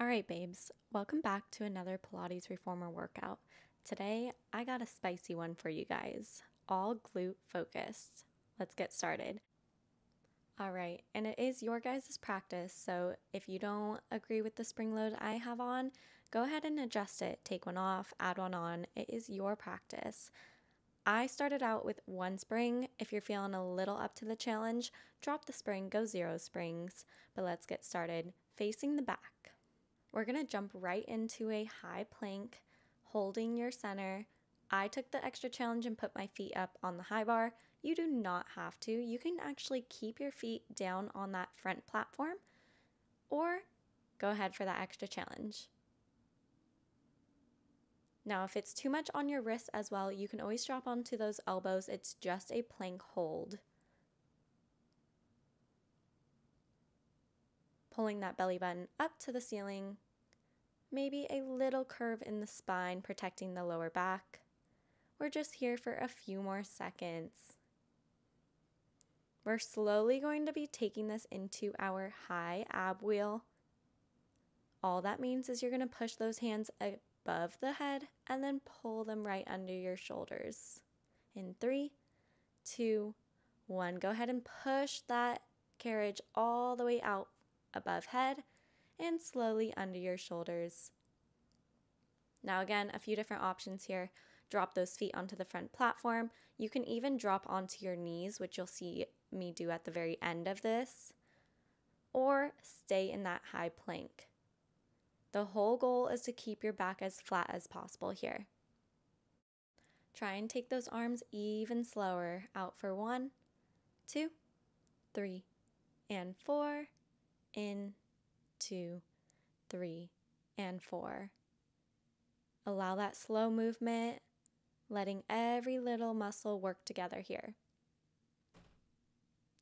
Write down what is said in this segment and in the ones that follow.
All right, babes, welcome back to another Pilates Reformer workout. Today, I got a spicy one for you guys, all glute focused. Let's get started. All right, and it is your guys' practice, so if you don't agree with the spring load I have on, go ahead and adjust it. Take one off, add one on. It is your practice. I started out with one spring. If you're feeling a little up to the challenge, drop the spring, go 0 springs. But let's get started. Facing the back. We're going to jump right into a high plank, holding your center. I took the extra challenge and put my feet up on the high bar. You do not have to. You can actually keep your feet down on that front platform or go ahead for that extra challenge. Now, if it's too much on your wrists as well, you can always drop onto those elbows. It's just a plank hold. Pulling that belly button up to the ceiling. Maybe a little curve in the spine, protecting the lower back. We're just here for a few more seconds. We're slowly going to be taking this into our high ab wheel. All that means is you're going to push those hands above the head and then pull them right under your shoulders. In 3, 2, 1. Go ahead and push that carriage all the way out above head and slowly under your shoulders. Now again, a few different options here. Drop those feet onto the front platform. You can even drop onto your knees, which you'll see me do at the very end of this, or stay in that high plank. The whole goal is to keep your back as flat as possible here. Try and take those arms even slower. Out for 1, 2, 3, and 4. In, 2, 3, and 4. Allow that slow movement, letting every little muscle work together here.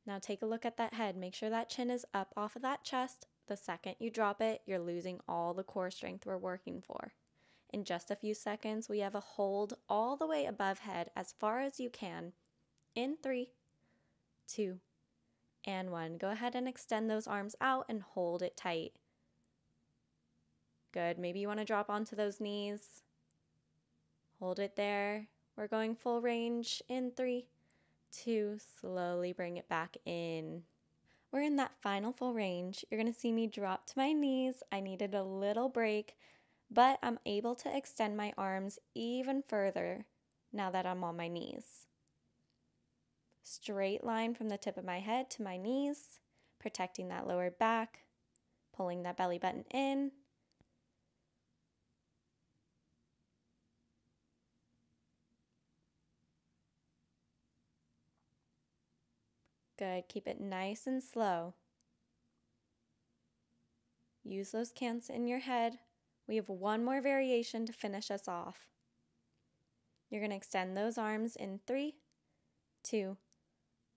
Now take a look at that head. Make sure that chin is up off of that chest. The second you drop it, you're losing all the core strength we're working for. In just a few seconds, we have a hold all the way above head as far as you can. In 3, 2, and 1. Go ahead and extend those arms out and hold it tight. Good. Maybe you want to drop onto those knees. Hold it there. We're going full range. In 3, 2, slowly bring it back in. We're in that final full range. You're going to see me drop to my knees. I needed a little break, but I'm able to extend my arms even further now that I'm on my knees. Straight line from the tip of my head to my knees, protecting that lower back, pulling that belly button in. Good. Keep it nice and slow. Use those counts in your head. We have one more variation to finish us off. You're going to extend those arms in 3, 2,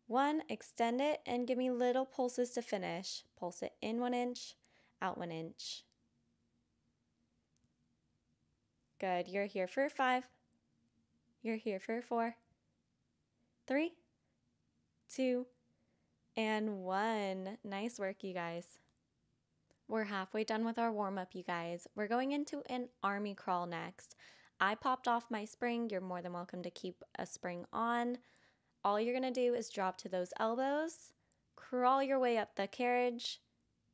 1. Extend it and give me little pulses to finish. Pulse it in 1 inch, out 1 inch. Good. You're here for 5. You're here for 4, 3, 2, and 1. Nice work, you guys. We're halfway done with our warm-up, you guys. We're going into an army crawl next. I popped off my spring. You're more than welcome to keep a spring on. All you're going to do is drop to those elbows, crawl your way up the carriage,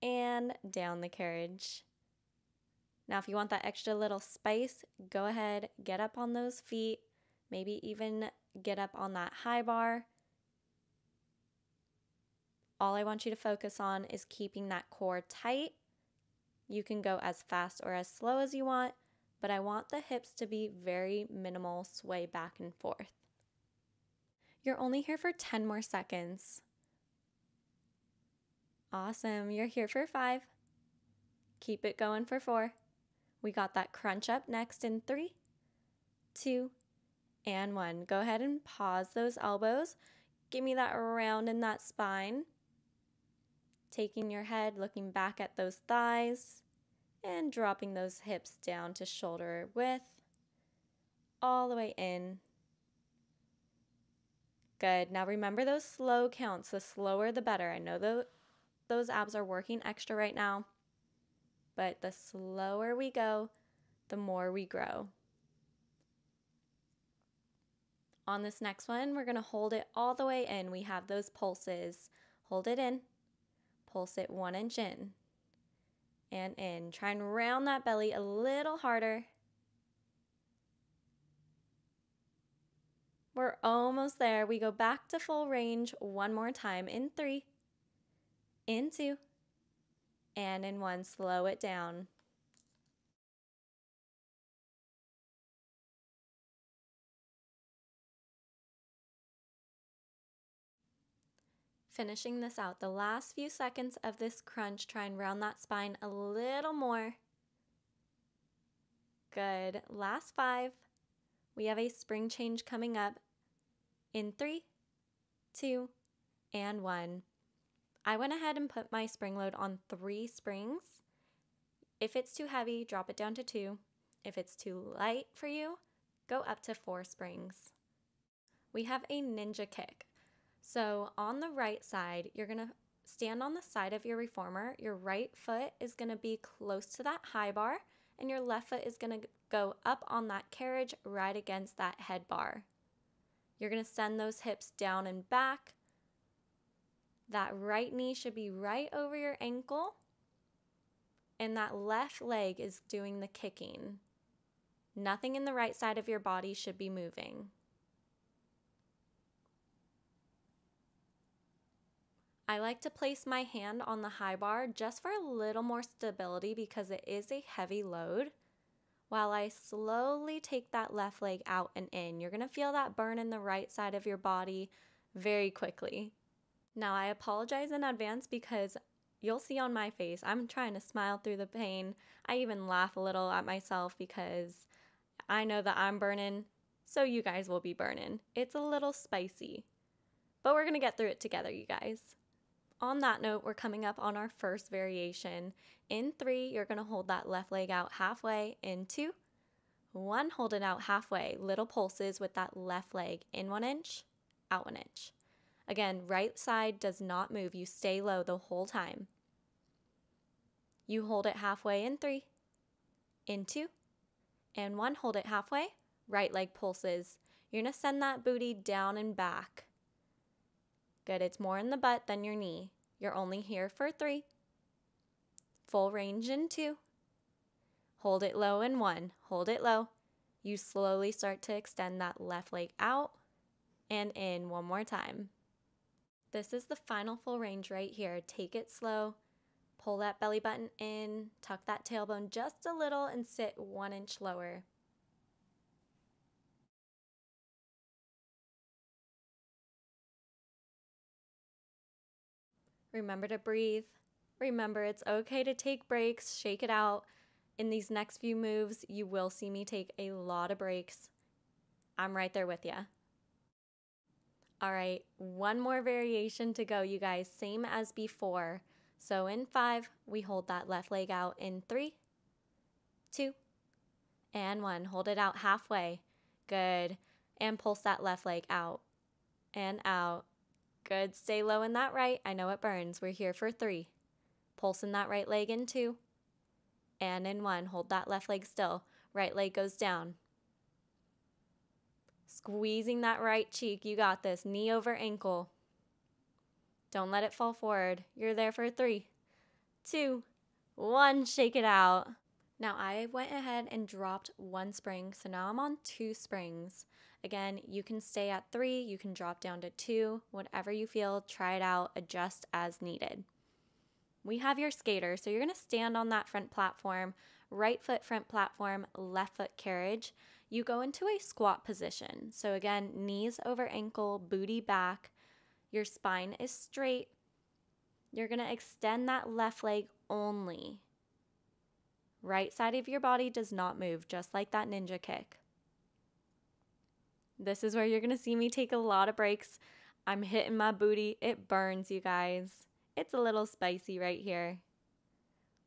and down the carriage. Now, if you want that extra little spice, go ahead, get up on those feet, maybe even get up on that high bar. All I want you to focus on is keeping that core tight. You can go as fast or as slow as you want, but I want the hips to be very minimal sway back and forth. You're only here for 10 more seconds. Awesome. You're here for 5. Keep it going for 4. We got that crunch up next in 3, 2, and 1. Go ahead and pause those elbows. Give me that round in that spine. Taking your head, looking back at those thighs, and dropping those hips down to shoulder width, all the way in. Good. Now remember those slow counts. The slower the better. I know those abs are working extra right now, but the slower we go, the more we grow. On this next one, we're going to hold it all the way in. We have those pulses. Hold it in, pulse it 1 inch in, and in. Try and round that belly a little harder. We're almost there. We go back to full range one more time. In 3, in 2, and in 1. Slow it down. Finishing this out, the last few seconds of this crunch, try and round that spine a little more. Good. Last 5. We have a spring change coming up in 3, 2, and 1. I went ahead and put my spring load on 3 springs. If it's too heavy, drop it down to 2. If it's too light for you, go up to 4 springs. We have a ninja kick. So on the right side, you're going to stand on the side of your reformer. Your right foot is going to be close to that high bar, and your left foot is going to go up on that carriage right against that head bar. You're going to send those hips down and back. That right knee should be right over your ankle, and that left leg is doing the kicking. Nothing in the right side of your body should be moving. I like to place my hand on the high bar just for a little more stability because it is a heavy load. While I slowly take that left leg out and in, you're going to feel that burn in the right side of your body very quickly. Now I apologize in advance because you'll see on my face, I'm trying to smile through the pain. I even laugh a little at myself because I know that I'm burning, so you guys will be burning. It's a little spicy, but we're going to get through it together, you guys. On that note, we're coming up on our first variation. In 3, you're going to hold that left leg out halfway. In 2, 1, hold it out halfway. Little pulses with that left leg. In 1 inch, out 1 inch. Again, right side does not move. You stay low the whole time. You hold it halfway in 3, in 2, and 1, hold it halfway. Right leg pulses. You're going to send that booty down and back. Good, it's more in the butt than your knee. You're only here for 3. Full range in 2. Hold it low in 1. Hold it low. You slowly start to extend that left leg out and in one more time. This is the final full range right here. Take it slow. Pull that belly button in. Tuck that tailbone just a little and sit 1 inch lower. Remember to breathe. Remember, it's okay to take breaks, shake it out. In these next few moves, you will see me take a lot of breaks. I'm right there with you. All right, one more variation to go, you guys, same as before. So in 5, we hold that left leg out in 3, 2, and 1. Hold it out halfway. Good. And pulse that left leg out and out. Good. Stay low in that right. I know it burns. We're here for 3. Pulsing that right leg in 2. And in 1. Hold that left leg still. Right leg goes down. Squeezing that right cheek. You got this. Knee over ankle. Don't let it fall forward. You're there for 3, 2, 1. Shake it out. Now I went ahead and dropped 1 spring. So now I'm on 2 springs. Again, you can stay at 3, you can drop down to 2, whatever you feel, try it out, adjust as needed. We have your skater, so you're going to stand on that front platform, right foot front platform, left foot carriage. You go into a squat position. So again, knees over ankle, booty back, your spine is straight. You're going to extend that left leg only. Right side of your body does not move, just like that ninja kick. This is where you're going to see me take a lot of breaks. I'm hitting my booty. It burns, you guys. It's a little spicy right here.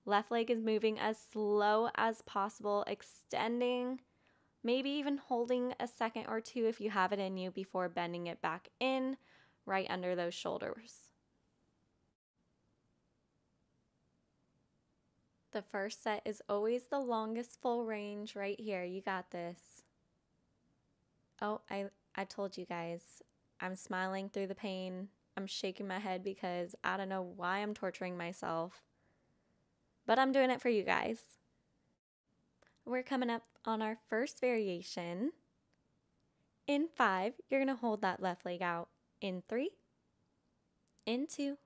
Left leg is moving as slow as possible, extending, maybe even holding a second or 2 if you have it in you before bending it back in, right under those shoulders. The first set is always the longest full range right here. You got this. Oh, I told you guys, I'm smiling through the pain. I'm shaking my head because I don't know why I'm torturing myself, but I'm doing it for you guys. We're coming up on our first variation. In 5, you're going to hold that left leg out. In 3, in 2,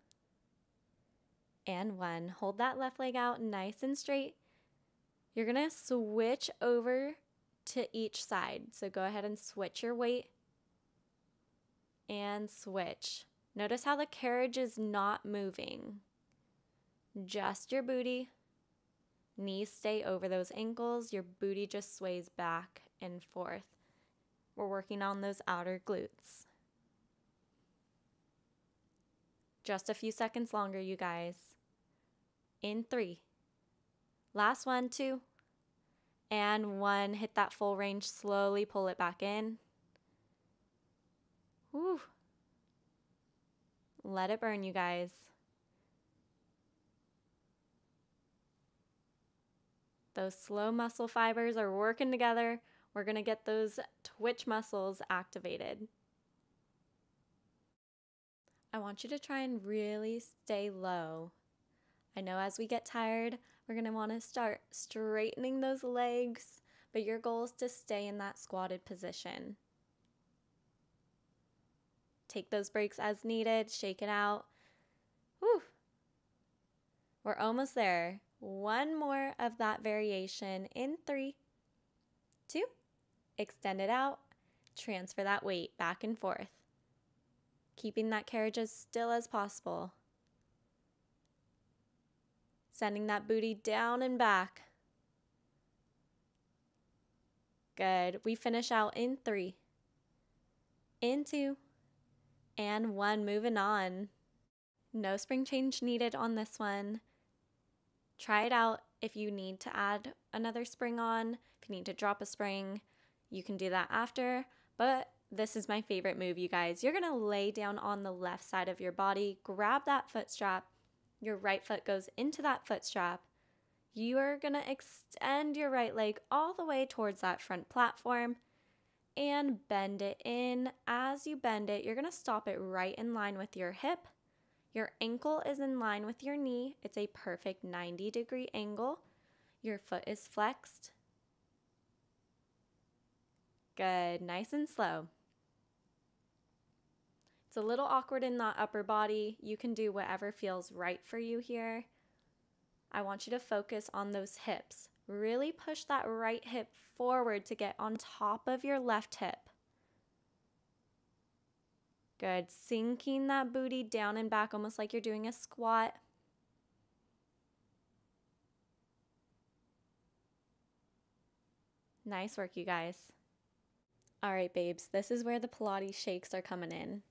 and 1. Hold that left leg out nice and straight. You're going to switch over to each side. So go ahead and switch your weight and switch. Notice how the carriage is not moving. Just your booty. Knees stay over those ankles. Your booty just sways back and forth. We're working on those outer glutes. Just a few seconds longer, you guys. In 3. Last one, 2. And 1. Hit that full range. Slowly pull it back in. Whew. Let it burn, you guys. Those slow muscle fibers are working together. We're going to get those twitch muscles activated. I want you to try and really stay low. I know as we get tired, we're going to want to start straightening those legs, but your goal is to stay in that squatted position. Take those breaks as needed, shake it out. Whew. We're almost there. One more of that variation in 3, 2, extend it out, transfer that weight back and forth, keeping that carriage as still as possible. Sending that booty down and back. Good. We finish out in 3, in 2, and 1. Moving on. No spring change needed on this one. Try it out if you need to add another spring on. If you need to drop a spring, you can do that after. But this is my favorite move, you guys. You're going to lay down on the left side of your body, grab that foot strap. Your right foot goes into that foot strap. You are going to extend your right leg all the way towards that front platform and bend it in. As you bend it, you're going to stop it right in line with your hip. Your ankle is in line with your knee. It's a perfect 90-degree angle. Your foot is flexed. Good, nice and slow. It's a little awkward in that upper body. You can do whatever feels right for you here. I want you to focus on those hips. Really push that right hip forward to get on top of your left hip. Good, sinking that booty down and back almost like you're doing a squat. Nice work, you guys. All right, babes, this is where the Pilates shakes are coming in.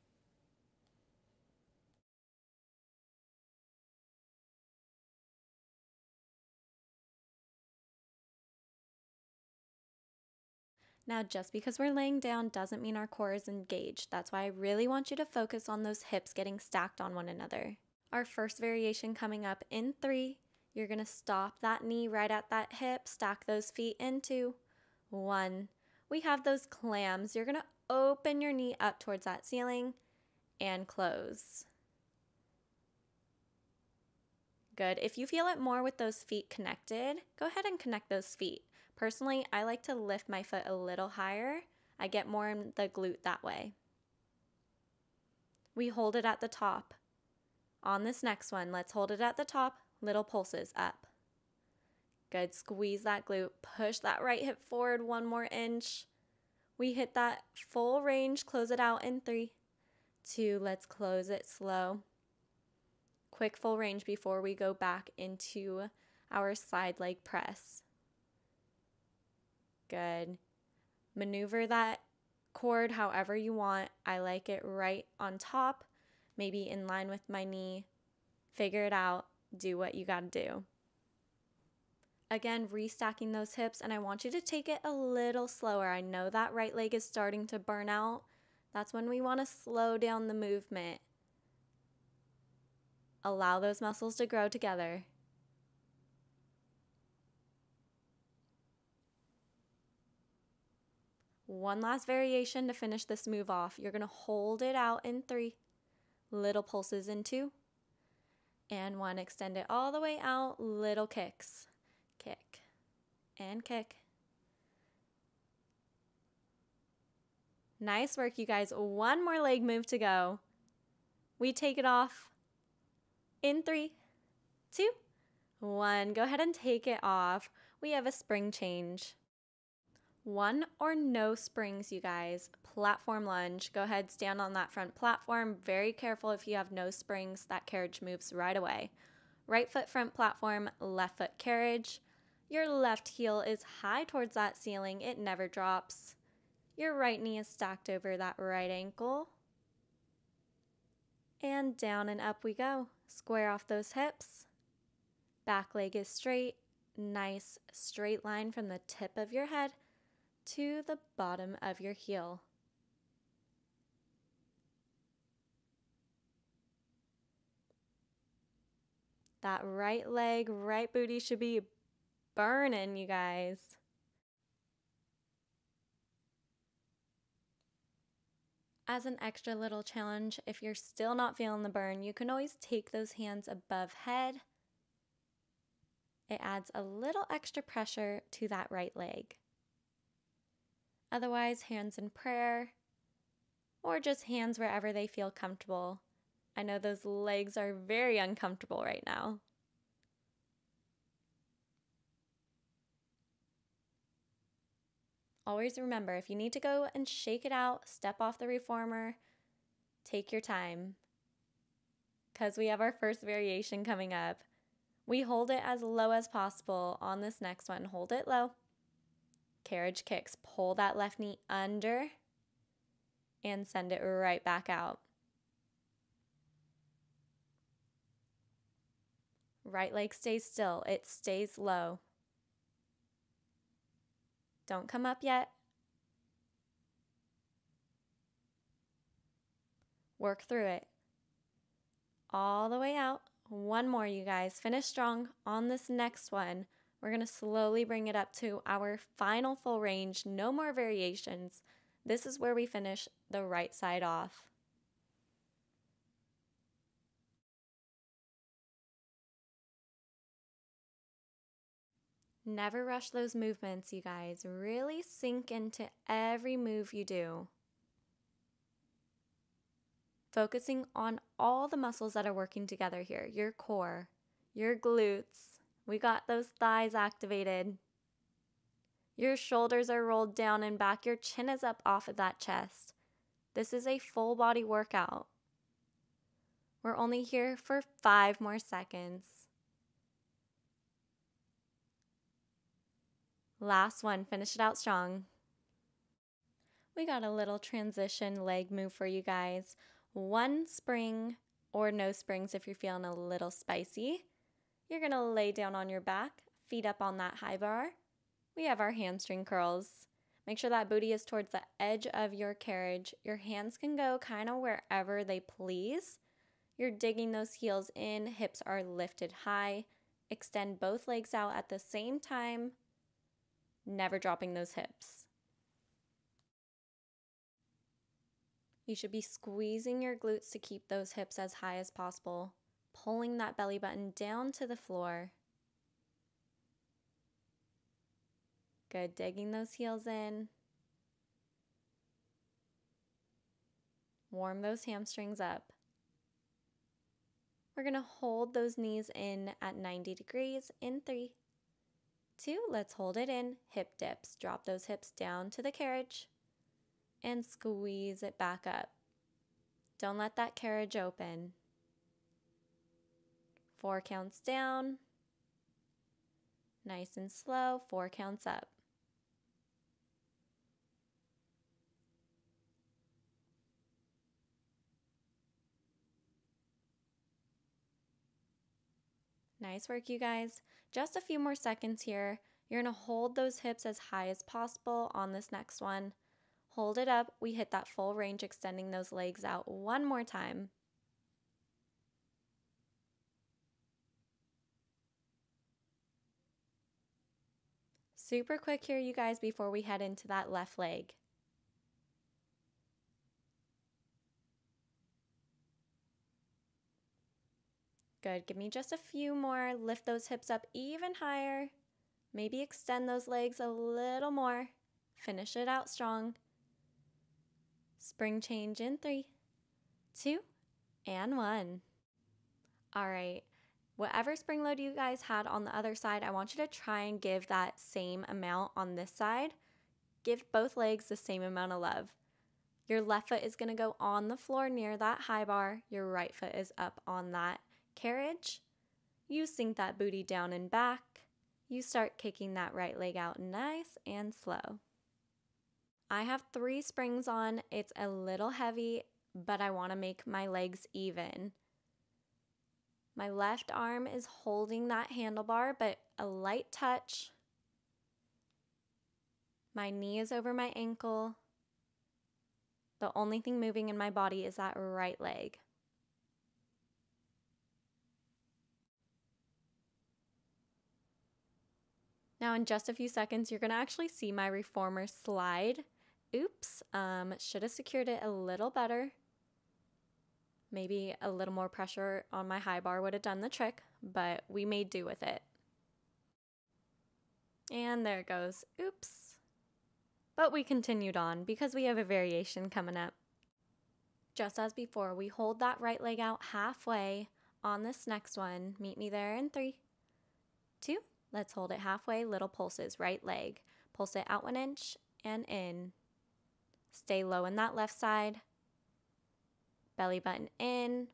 Now, just because we're laying down doesn't mean our core is engaged. That's why I really want you to focus on those hips getting stacked on one another. Our first variation coming up in 3. You're going to stop that knee right at that hip, stack those feet in 2, 1. We have those clams. You're going to open your knee up towards that ceiling and close. Good. If you feel it more with those feet connected, go ahead and connect those feet. Personally, I like to lift my foot a little higher. I get more in the glute that way. We hold it at the top. On this next one, let's hold it at the top, little pulses up. Good, squeeze that glute, push that right hip forward 1 more inch. We hit that full range, close it out in 3, 2, let's close it slow. Quick full range before we go back into our side leg press. Good. Maneuver that cord however you want. I like it right on top, maybe in line with my knee. Figure it out. Do what you gotta do. Again, restacking those hips, and I want you to take it a little slower. I know that right leg is starting to burn out. That's when we want to slow down the movement. Allow those muscles to grow together. One last variation to finish this move off. You're going to hold it out in 3, little pulses in 2, and 1. Extend it all the way out, little kicks. Kick and kick. Nice work, you guys. One more leg move to go. We take it off in 3, 2, 1. Go ahead and take it off. We have a spring change. 1 or no springs, you guys. Platform lunge. Go ahead, stand on that front platform. Very careful if you have no springs. That carriage moves right away. Right foot front platform, left foot carriage. Your left heel is high towards that ceiling. It never drops. Your right knee is stacked over that right ankle. And down and up we go. Square off those hips. Back leg is straight. Nice straight line from the tip of your head to the bottom of your heel. That right leg, right booty should be burning, you guys. As an extra little challenge, if you're still not feeling the burn, you can always take those hands above head. It adds a little extra pressure to that right leg. Otherwise, hands in prayer, or just hands wherever they feel comfortable. I know those legs are very uncomfortable right now. Always remember, if you need to go and shake it out, step off the reformer, take your time. Because we have our first variation coming up. We hold it as low as possible on this next one. Hold it low. Carriage kicks. Pull that left knee under and send it right back out. Right leg stays still. It stays low. Don't come up yet. Work through it. All the way out. One more, you guys. Finish strong on this next one. We're going to slowly bring it up to our final full range. No more variations. This is where we finish the right side off. Never rush those movements, you guys. Really sink into every move you do. Focusing on all the muscles that are working together here. Your core, your glutes. We got those thighs activated. Your shoulders are rolled down and back. Your chin is up off of that chest. This is a full body workout. We're only here for 5 more seconds. Last one, finish it out strong. We got a little transition leg move for you guys. 1 spring or no springs if you're feeling a little spicy. You're gonna lay down on your back, feet up on that high bar. We have our hamstring curls. Make sure that booty is towards the edge of your carriage. Your hands can go kind of wherever they please. You're digging those heels in, hips are lifted high. Extend both legs out at the same time. Never dropping those hips. You should be squeezing your glutes to keep those hips as high as possible, pulling that belly button down to the floor. Good, digging those heels in. Warm those hamstrings up. We're going to hold those knees in at 90 degrees in 3, 2, let's hold it in, hip dips. Drop those hips down to the carriage and squeeze it back up. Don't let that carriage open. 4 counts down. Nice and slow, 4 counts up. Nice work, you guys. Just a few more seconds here. You're going to hold those hips as high as possible on this next one. Hold it up. We hit that full range, extending those legs out one more time. Super quick here, you guys, before we head into that left leg. Good. Give me just a few more. Lift those hips up even higher. Maybe extend those legs a little more. Finish it out strong. Spring change in 3, 2, and 1. All right. Whatever spring load you guys had on the other side, I want you to try and give that same amount on this side. Give both legs the same amount of love. Your left foot is going to go on the floor near that high bar. Your right foot is up on that carriage. You sink that booty down and back. You start kicking that right leg out nice and slow. I have 3 springs on. It's a little heavy, but I want to make my legs even. My left arm is holding that handlebar, but a light touch. My knee is over my ankle. The only thing moving in my body is that right leg. Now in just a few seconds, you're going to actually see my reformer slide. Oops, should have secured it a little better. Maybe a little more pressure on my high bar would have done the trick, but we made do with it. And there it goes. Oops. But we continued on because we have a variation coming up. Just as before, we hold that right leg out halfway on this next one. Meet me there in 3, 2. Let's hold it halfway. Little pulses. Right leg. Pulse it out 1 inch and in. Stay low in that left side. Belly button in.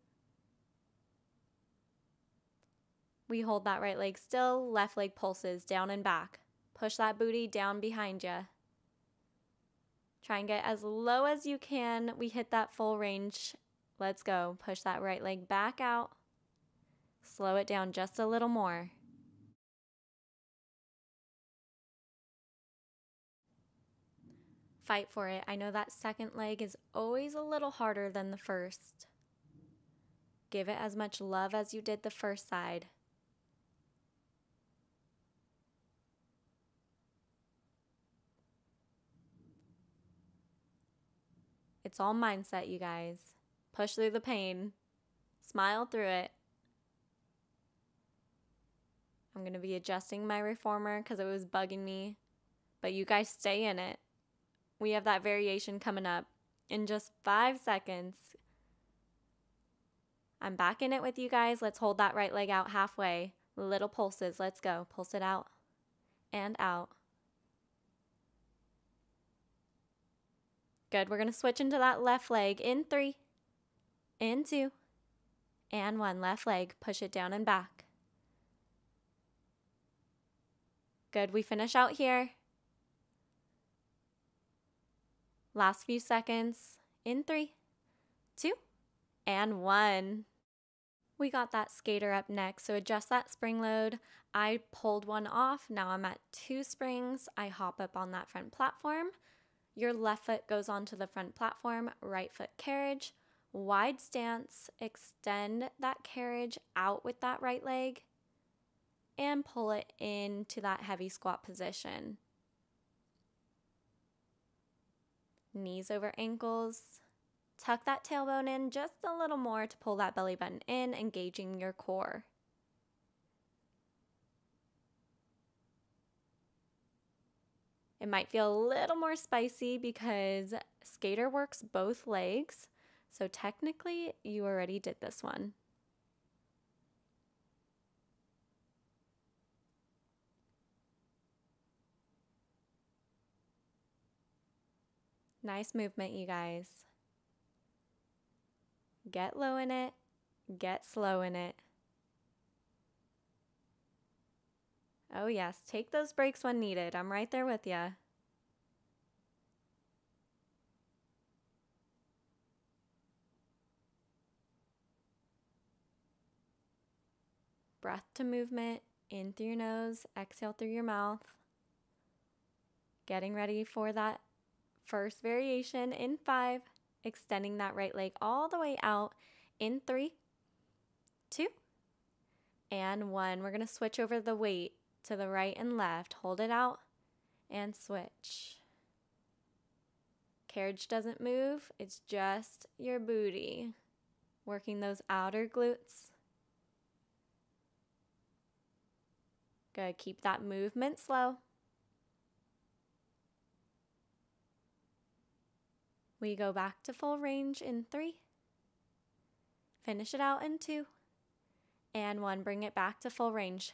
We hold that right leg still. Left leg pulses down and back. Push that booty down behind you. Try and get as low as you can. We hit that full range. Let's go. Push that right leg back out. Slow it down just a little more. Fight for it. I know that second leg is always a little harder than the first. Give it as much love as you did the first side. It's all mindset, you guys. Push through the pain. Smile through it. I'm going to be adjusting my reformer because it was bugging me. But you guys stay in it. We have that variation coming up in just 5 seconds. I'm back in it with you guys. Let's hold that right leg out halfway. Little pulses. Let's go. Pulse it out and out. Good. We're going to switch into that left leg in 3, in 2, and 1. Left leg. Push it down and back. Good. We finish out here. Last few seconds in 3, 2, and 1. We got that skater up next, so adjust that spring load. I pulled one off. Now I'm at 2 springs. I hop up on that front platform. Your left foot goes onto the front platform, right foot carriage, wide stance, extend that carriage out with that right leg, and pull it into that heavy squat position. Knees over ankles. Tuck that tailbone in just a little more to pull that belly button in, engaging your core. It might feel a little more spicy because skater works both legs, so technically you already did this one. Nice movement, you guys. Get low in it, get slow in it. Oh yes, take those breaks when needed. I'm right there with you. Breath to movement, in through your nose, exhale through your mouth. Getting ready for that first variation in 5, extending that right leg all the way out in 3, 2, and 1. We're going to switch over the weight to the right and left. Hold it out and switch. Carriage doesn't move. It's just your booty. Working those outer glutes. Good, keep that movement slow. We go back to full range in 3. Finish it out in 2. And 1, bring it back to full range.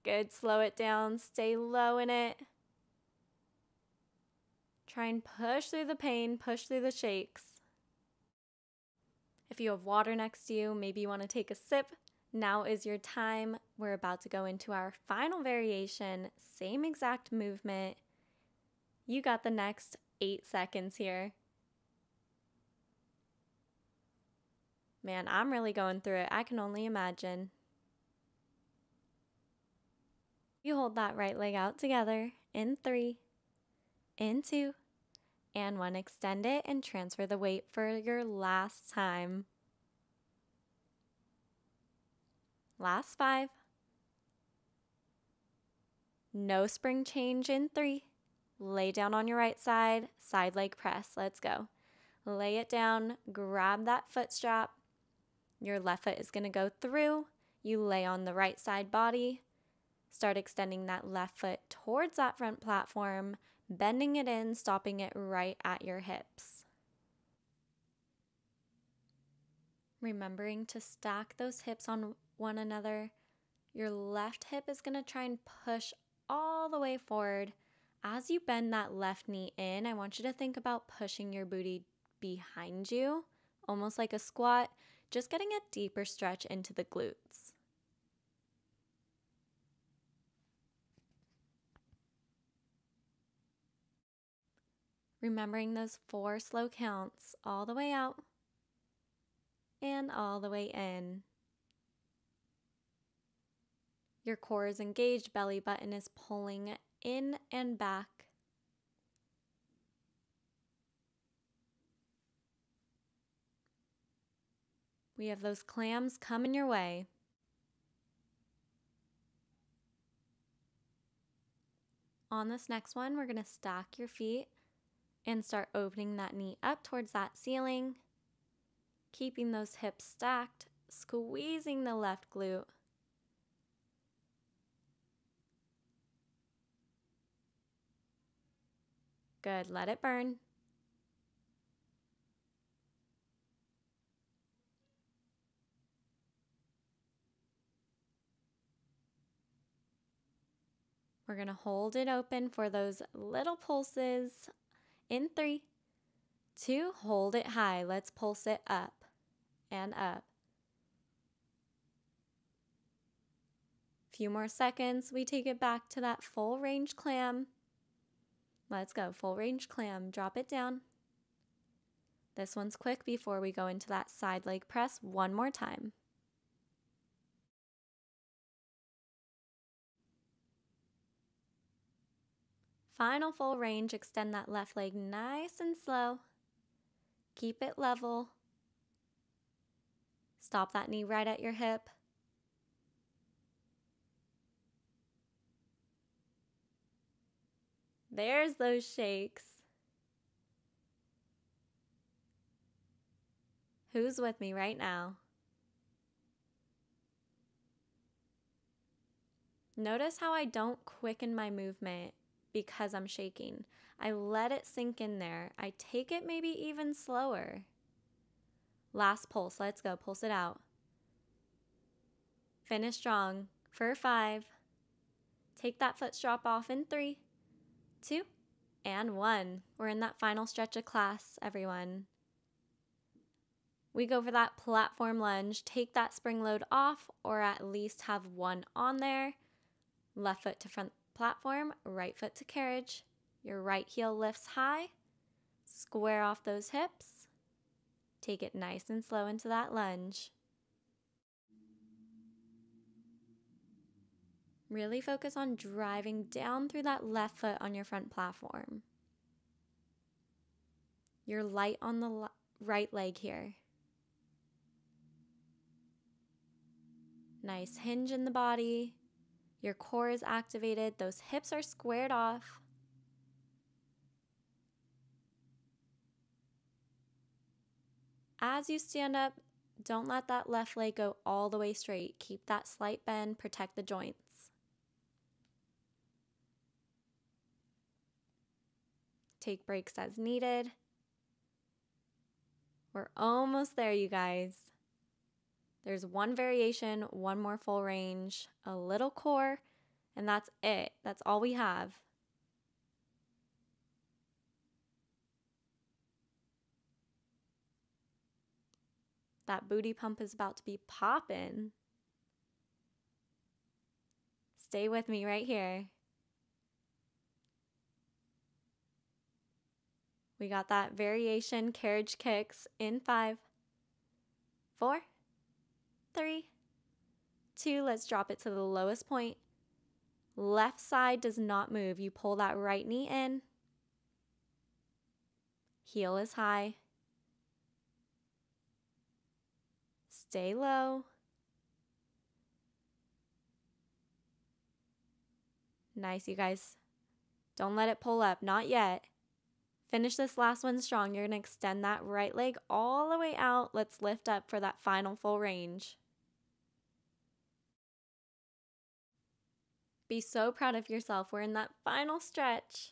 Good, slow it down, stay low in it. Try and push through the pain, push through the shakes. If you have water next to you, maybe you want to take a sip. Now is your time. We're about to go into our final variation, same exact movement. You got the next 8 seconds here. Man, I'm really going through it. I can only imagine. You hold that right leg out together in 3, in 2, and 1. Extend it and transfer the weight for your last time. Last 5. No spring change in 3. Lay down on your right side, side leg press. Let's go. Lay it down, grab that foot strap. Your left foot is going to go through. You lay on the right side body. Start extending that left foot towards that front platform, bending it in, stopping it right at your hips. Remembering to stack those hips on one another. Your left hip is going to try and push all the way forward. As you bend that left knee in, I want you to think about pushing your booty behind you, almost like a squat, just getting a deeper stretch into the glutes. Remembering those 4 slow counts all the way out and all the way in. Your core is engaged, belly button is pulling in and back. We have those clams coming your way. On this next one, we're going to stack your feet and start opening that knee up towards that ceiling, keeping those hips stacked, squeezing the left glute. Good, let it burn. We're going to hold it open for those little pulses in 3, 2, hold it high. Let's pulse it up and up. Few more seconds, we take it back to that full range clam. Let's go, full range clam, drop it down. This one's quick before we go into that side leg press one more time. Final full range, extend that left leg nice and slow. Keep it level. Stop that knee right at your hip. There's those shakes. Who's with me right now? Notice how I don't quicken my movement because I'm shaking. I let it sink in there. I take it maybe even slower. Last pulse, let's go, pulse it out. Finish strong for 5. Take that foot strap off in 3, 2, and 1. We're in that final stretch of class, everyone. We go for that platform lunge. Take that spring load off, or at least have 1 on there. Left foot to front platform, right foot to carriage. Your right heel lifts high. Square off those hips. Take it nice and slow into that lunge. Really focus on driving down through that left foot on your front platform. You're light on the right leg here. Nice hinge in the body. Your core is activated. Those hips are squared off. As you stand up, Don't let that left leg go all the way straight. Keep that slight bend, protect the joints. Take breaks as needed. We're almost there, you guys. There's one variation, one more full range, a little core, and that's it. That's all we have. That booty pump is about to be popping. Stay with me right here. We got that variation carriage kicks in 5, 4, 3, 2. Let's drop it to the lowest point. Left side does not move. You pull that right knee in. Heel is high. Stay low. Nice, you guys. Don't let it pull up. Not yet. Finish this last one strong. You're going to extend that right leg all the way out. Let's lift up for that final full range. Be so proud of yourself. We're in that final stretch.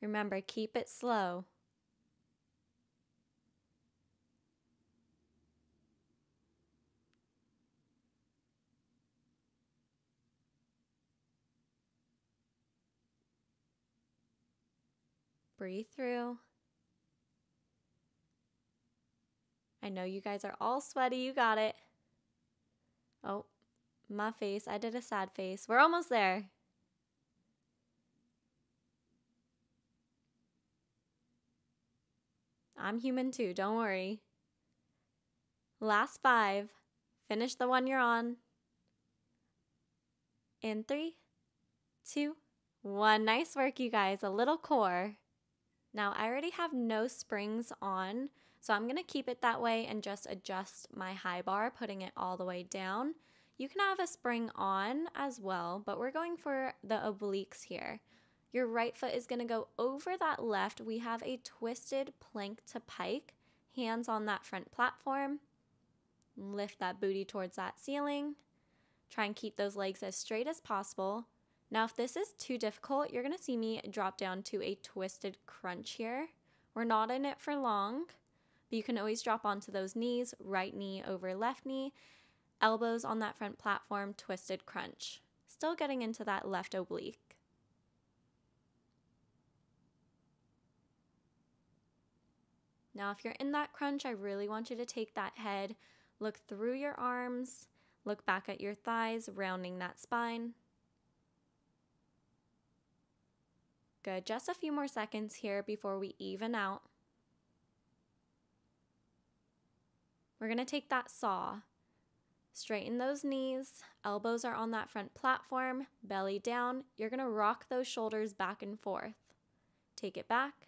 Remember, keep it slow. Breathe through. I know you guys are all sweaty. You got it. Oh, my face. I did a sad face. We're almost there. I'm human too. Don't worry. Last 5. Finish the one you're on. In 3, 2, 1. Nice work, you guys. A little core. Now, I already have no springs on, so I'm going to keep it that way and just adjust my high bar, putting it all the way down. You can have a spring on as well, but we're going for the obliques here. Your right foot is going to go over that left. We have a twisted plank to pike, hands on that front platform. Lift that booty towards that ceiling. Try and keep those legs as straight as possible. Now, if this is too difficult, you're going to see me drop down to a twisted crunch here. We're not in it for long, but you can always drop onto those knees, right knee over left knee, elbows on that front platform, twisted crunch. Still getting into that left oblique. Now, if you're in that crunch, I really want you to take that head, look through your arms, look back at your thighs, rounding that spine. Good, just a few more seconds here before we even out. We're going to take that saw. Straighten those knees, elbows are on that front platform, belly down. You're going to rock those shoulders back and forth. Take it back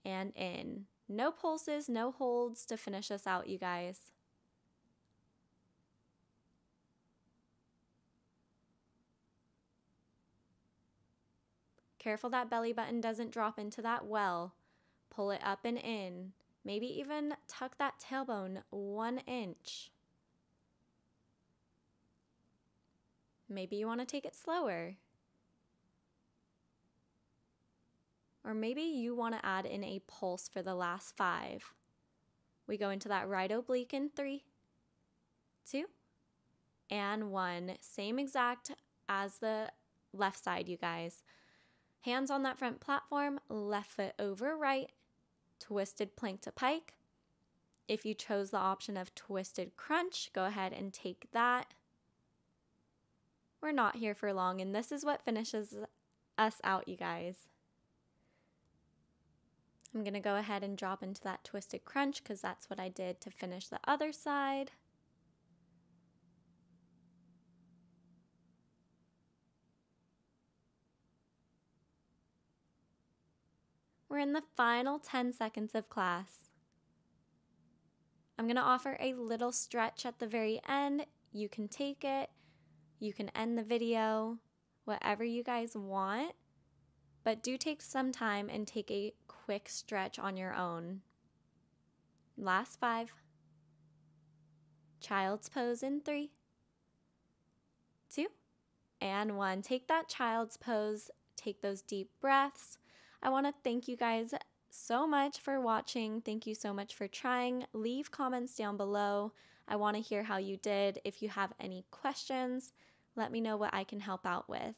and in. No pulses, no holds to finish us out, you guys. Careful that belly button doesn't drop into that well. Pull it up and in. Maybe even tuck that tailbone 1 inch. Maybe you want to take it slower. Or maybe you want to add in a pulse for the last 5. We go into that right oblique in 3, 2, and 1. Same exact as the left side, you guys. Hands on that front platform, left foot over right, twisted plank to pike. If you chose the option of twisted crunch, go ahead and take that. We're not here for long, and this is what finishes us out, you guys. I'm going to go ahead and drop into that twisted crunch because that's what I did to finish the other side. We're in the final 10 seconds of class. I'm going to offer a little stretch at the very end. You can take it. You can end the video, whatever you guys want. but do take some time and take a quick stretch on your own. Last 5. Child's pose in 3, 2, and 1. Take that child's pose, take those deep breaths. I want to thank you guys so much for watching. Thank you so much for trying. Leave comments down below. I want to hear how you did. If you have any questions, let me know what I can help out with.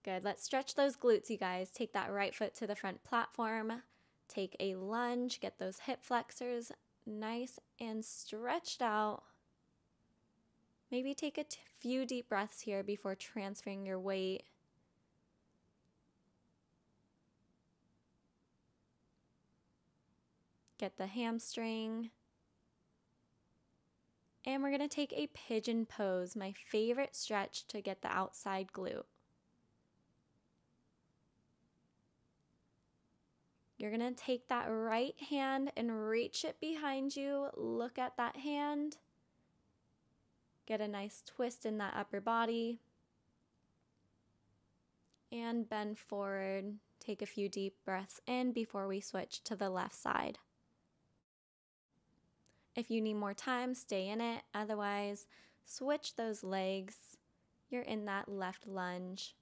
Good. Let's stretch those glutes, you guys. Take that right foot to the front platform. Take a lunge. Get those hip flexors nice and stretched out. Maybe take a few deep breaths here before transferring your weight. Get the hamstring. And we're going to take a pigeon pose, my favorite stretch to get the outside glute. You're going to take that right hand and reach it behind you. Look at that hand. Get a nice twist in that upper body. And bend forward. Take a few deep breaths in before we switch to the left side. If you need more time, stay in it. Otherwise, switch those legs. You're in that left lunge.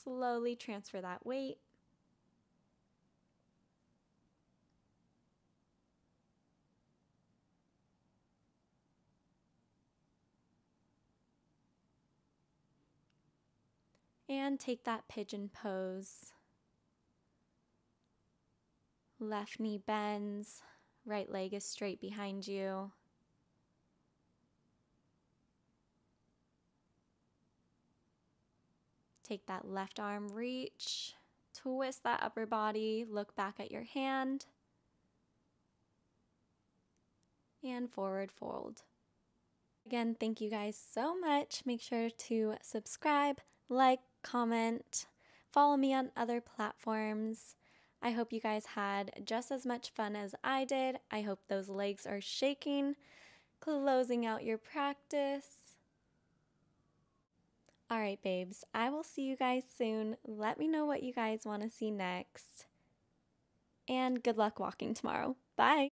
Slowly transfer that weight. And take that pigeon pose. Left knee bends, right leg is straight behind you. Take that left arm reach, twist that upper body, look back at your hand, and forward fold. Again, thank you guys so much. Make sure to subscribe, like, comment, follow me on other platforms. I hope you guys had just as much fun as I did. I hope those legs are shaking, closing out your practice. All right, babes, I will see you guys soon. Let me know what you guys want to see next. And good luck walking tomorrow. Bye.